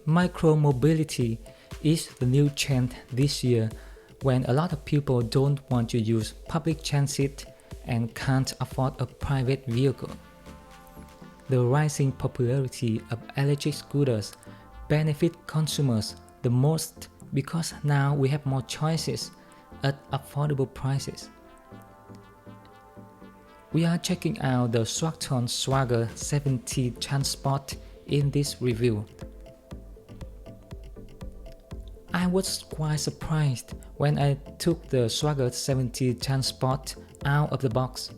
Micromobility is the new trend this year when a lot of people don't want to use public transit and can't afford a private vehicle. The rising popularity of electric scooters benefit consumers the most because now we have more choices at affordable prices. We are checking out the Swagtron Swagger 70 Transport in this review. I was quite surprised when I took the Swagger 70 Transport out of the box.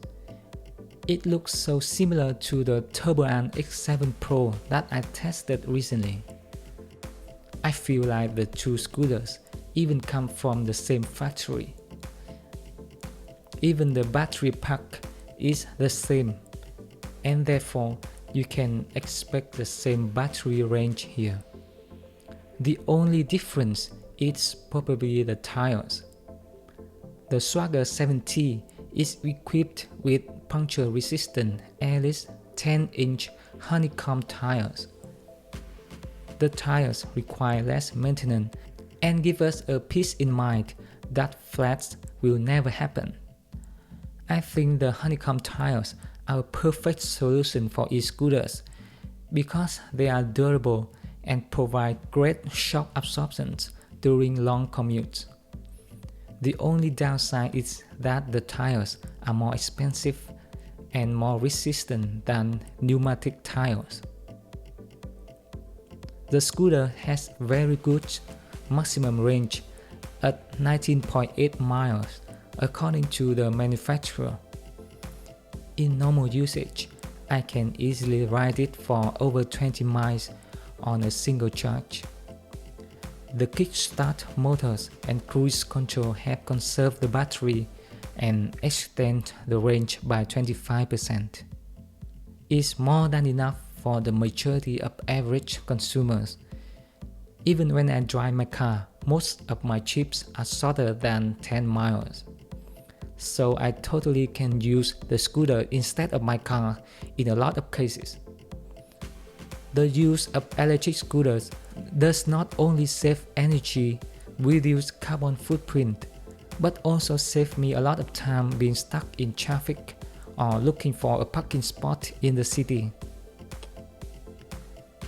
It looks so similar to the Turboan X7 Pro that I tested recently. I feel like the two scooters even come from the same factory. Even the battery pack is the same, and therefore you can expect the same battery range here. The only difference is probably the tires. The Swagger 70 is equipped with puncture-resistant airless 10-inch honeycomb tires. The tires require less maintenance and give us a peace in mind that flats will never happen. I think the honeycomb tires are a perfect solution for e-scooters because they are durable and provide great shock absorption during long commutes. The only downside is that the tires are more expensive and more resistant than pneumatic tires. The scooter has very good maximum range at 19.8 miles according to the manufacturer. In normal usage, I can easily ride it for over 20 miles on a single charge. The kickstart motors and cruise control help conserve the battery and extend the range by 25%. It's more than enough for the majority of average consumers. Even when I drive my car, most of my trips are shorter than 10 miles. So I totally can use the scooter instead of my car in a lot of cases. The use of electric scooters does not only save energy, reduce carbon footprint, but also save me a lot of time being stuck in traffic or looking for a parking spot in the city.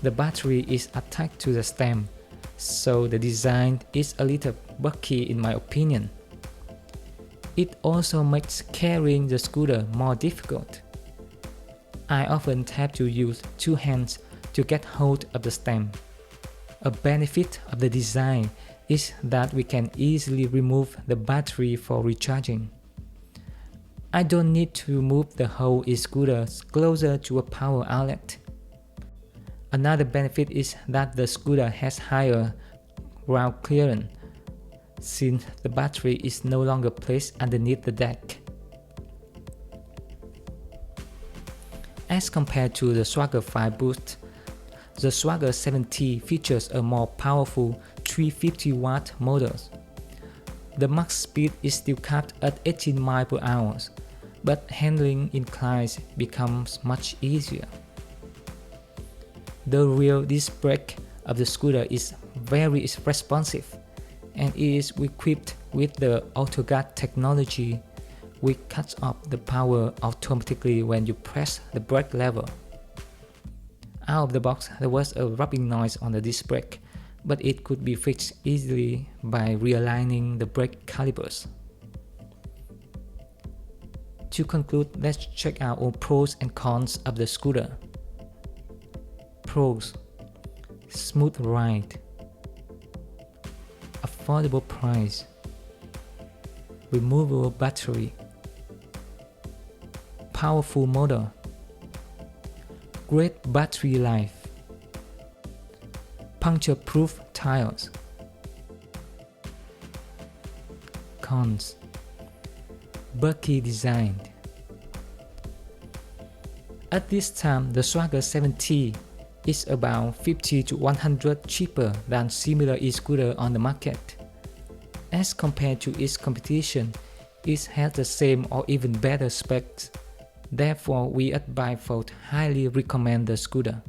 The battery is attached to the stem, so the design is a little bulky in my opinion. It also makes carrying the scooter more difficult. I often have to use two hands to get hold of the stem. A benefit of the design is that we can easily remove the battery for recharging. I don't need to move the whole e-scooter closer to a power outlet. Another benefit is that the scooter has higher ground clearance, since the battery is no longer placed underneath the deck. As compared to the Swagger 5 Boost, the Swagger 70 features a more powerful 350-watt motor. The max speed is still capped at 18 miles per hour, but handling inclines becomes much easier. The rear disc brake of the scooter is very responsive and is equipped with the AutoGuard technology, which cuts off the power automatically when you press the brake lever. Out of the box, there was a rubbing noise on the disc brake, but it could be fixed easily by realigning the brake calipers. To conclude, let's check out all pros and cons of the scooter. Pros: smooth ride, affordable price, removable battery, powerful motor, great battery life, puncture-proof tires. Cons: bulky design. At this time, the Swagger 70 is about 50 to 100 cheaper than similar e-scooter on the market. As compared to its competition, it has the same or even better specs. Therefore, we at BikeFolded highly recommend the scooter.